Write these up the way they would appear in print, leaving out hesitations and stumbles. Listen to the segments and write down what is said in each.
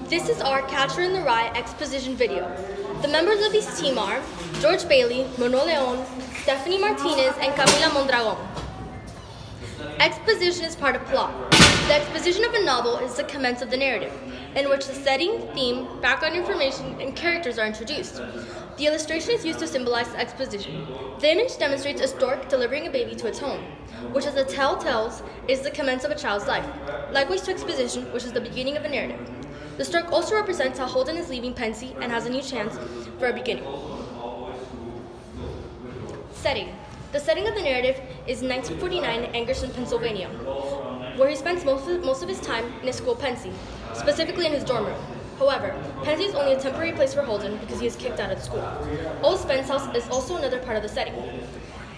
This is our Catcher in the Rye exposition video. The members of this team are George Bailey, Manuel Leon, Stephanie Martinez, and Camila Mondragon. Exposition is part of plot. The exposition of a novel is the commence of the narrative, in which the setting, theme, background information, and characters are introduced. The illustration is used to symbolize the exposition. The image demonstrates a stork delivering a baby to its home, which, as the tale tells, is the commence of a child's life. Likewise to exposition, which is the beginning of a narrative. The stork also represents how Holden is leaving Pensy and has a new chance for a beginning. Setting. The setting of the narrative is 1949 Angerson, Pennsylvania, where he spends most of his time in his school Pensy, specifically in his dorm room. However, Pensy is only a temporary place for Holden because he is kicked out of school. Old Spence House is also another part of the setting.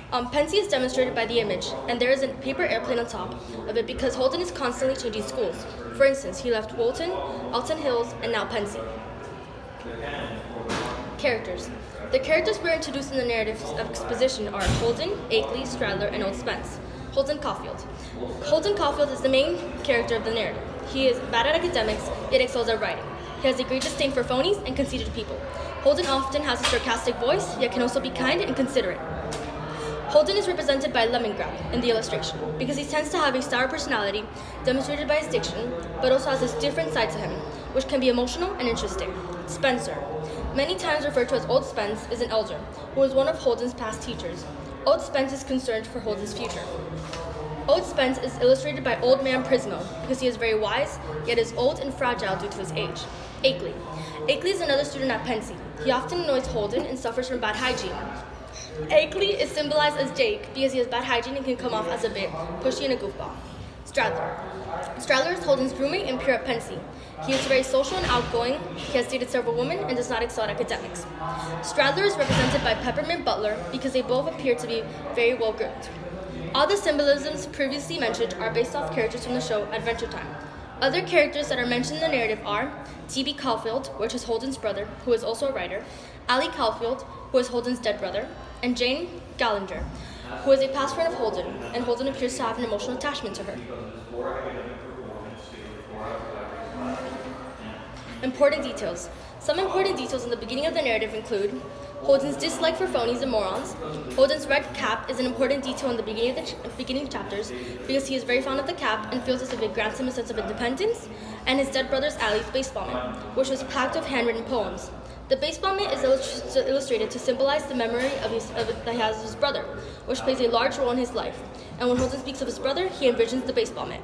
Pensy is demonstrated by the image, and there is a paper airplane on top of it because Holden is constantly changing schools. For instance, he left Woolton, Alton Hills, and now Pensy. Characters. The characters we're introduced in the narrative exposition are Holden, Akeley, Stradler, and Old Spence. Holden Caulfield. Holden Caulfield is the main character of the narrative. He is bad at academics, yet excels at writing. He has a great disdain for phonies and conceited people. Holden often has a sarcastic voice, yet can also be kind and considerate. Holden is represented by Lemongrab in the illustration because he tends to have a sour personality demonstrated by his diction, but also has this different side to him, which can be emotional and interesting. Spencer, many times referred to as Old Spence, is an elder who was one of Holden's past teachers. Old Spence is concerned for Holden's future. Old Spence is illustrated by Old Man Prismo because he is very wise, yet is old and fragile due to his age. Akeley. Akeley is another student at Pensy. He often annoys Holden and suffers from bad hygiene. Akeley is symbolized as Jake because he has bad hygiene and can come off as a bit pushy and a goofball. Stradler. Stradler is Holden's roommate and peer at Pensy. He is very social and outgoing. He has dated several women and does not excel at academics. Stradler is represented by Peppermint Butler because they both appear to be very well groomed. All the symbolisms previously mentioned are based off characters from the show Adventure Time. Other characters that are mentioned in the narrative are T.B. Caulfield, which is Holden's brother, who is also a writer, Allie Caulfield, who is Holden's dead brother, and Jane Gallinger, who is a past friend of Holden, and Holden appears to have an emotional attachment to her. Important details. Some important details in the beginning of the narrative include Holden's dislike for phonies and morons. Holden's red cap is an important detail in the beginning chapters because he is very fond of the cap and feels as if it grants him a sense of independence, and his dead brother's Allie's baseball mitt, which was packed with handwritten poems. The baseball mitt is illustrated to symbolize the memory that he has of his brother, which plays a large role in his life. And when Holden speaks of his brother, he envisions the baseball mitt.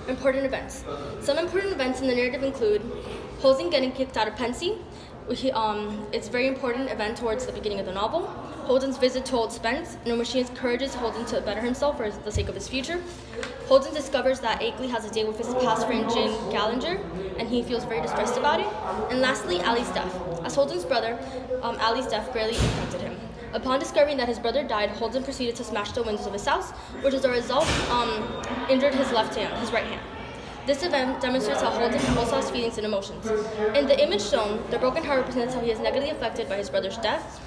Important events. Some important events in the narrative include Holden getting kicked out of Pensy. It's a very important event towards the beginning of the novel. Holden's visit to Old Spence, in which he encourages Holden to better himself for the sake of his future. Holden discovers that Akeley has a date with his past friend Jane Gallinger, and he feels very distressed about it. And lastly, Allie's death. As Holden's brother, Allie's death greatly impacted him. Upon discovering that his brother died, Holden proceeded to smash the windows of his house, which as a result injured his right hand. This event demonstrates how Holden also has feelings and emotions. In the image shown, the broken heart represents how he is negatively affected by his brother's death,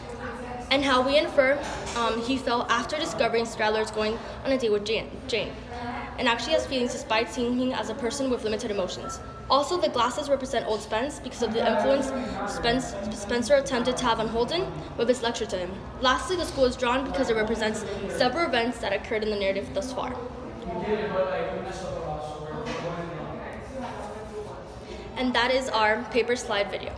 and how we infer he felt after discovering Stradler is going on a date with Jane, and actually has feelings despite seeing him as a person with limited emotions. Also, the glasses represent Old Spence because of the influence Spencer attempted to have on Holden with his lecture to him. Lastly, the school is drawn because it represents several events that occurred in the narrative thus far. And that is our paper slide video.